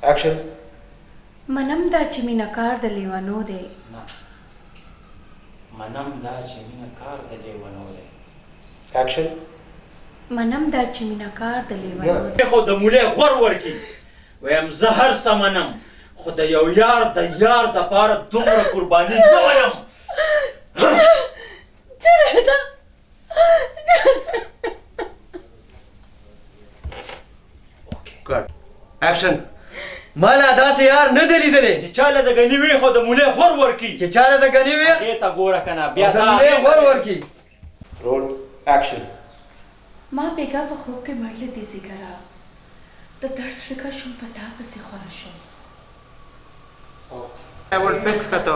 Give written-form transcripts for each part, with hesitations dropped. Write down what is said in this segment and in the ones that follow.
اکشن. منم دا چې مینه کار د لیونو دی. نه منم دا چې مینه کار د لیونو دی. اکشن. منم دا چې مینه کار د لیونو دی. خو د مولې غور ورکی ویم زه هر څه منم خو د یو یار د پاره دومره قرباني نه وایم. اکشن. مالا داسې یار نه دی لیدلی چې چاله د ګني وي خو د مولې غور ورکی. چې چاله د ګني وي هغې ته ګوره که نه بیا د مولې غور ورکي. رول اکشن. ما بیګا په خوب کې مړله دي زیګرا د درد شکا شوم په تا پسې خوره شوم. I will fix kato.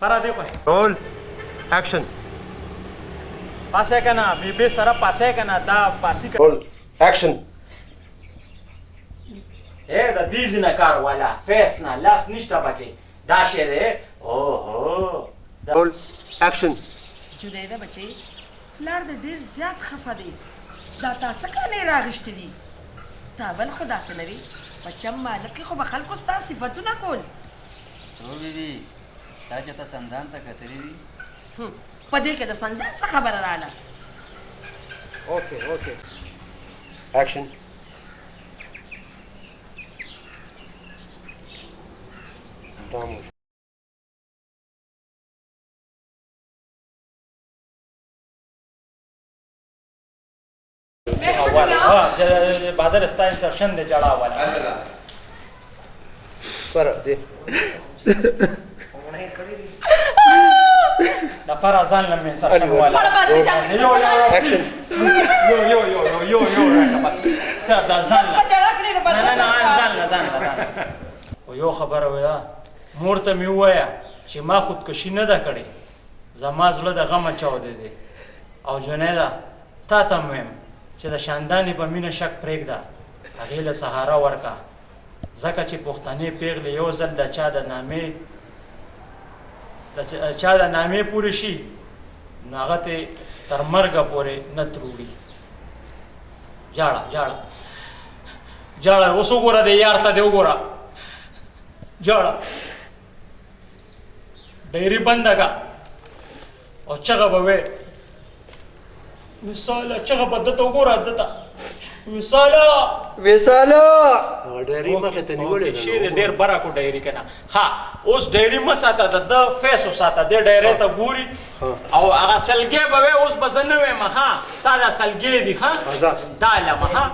پره دی خوش Roll action. پاسه که نه بې سره پاسه که نه دا پاسي که Roll action. د دیزي نه کار والا فیس نه لاس نشته پکې دا شی دی. اوهو Roll action. جنیده بچی پلار د ډېر زیات خفه دی دا تاسو کله راغشتې دي تا بل خو داسې نه وي بچم مالک خو به خلکو ستا صفتونه کول. تو بیبي تا چې ته سندان ته کتلي دي په دې کې د سندان څه خبره رااله. Okay. Action. Vamos. بهادر ستا انسرشن دی جړه والا. Para, de. د پر ځان لم انسرشن والا. Action. یو راکه بس سر دا ځان له نه ځان له او یو خبره وه مور ته مې ووایه چې ما خودکشي نه ده کړې زما زړه د غمه چاودی دی او جنیده تا ته م ویم چې د شاندانې په مینه شک پرېږده هغې له سهاره ورکه ځکه چې پښتنې پیغلې یو ځل د چا د نامې پورې شي نو هغه ته تر مرګه پورې نه تروړي. جاړه اوس وګوره د یار ته دې وګوره جاړه ډایري بنده کا او چغه به وې وصاله چغه به دته وګوره دته وصاله ډایري مخه ته نیولې ده. شی ډېر برا کو ډایري کنه. ها اوس ډایري م ساته د فیس وساته د ډایري ته ګوري او هغه سلګې به اوس به زه نه ویم. ها ستا دا سلګې دي ښه دا لمه ها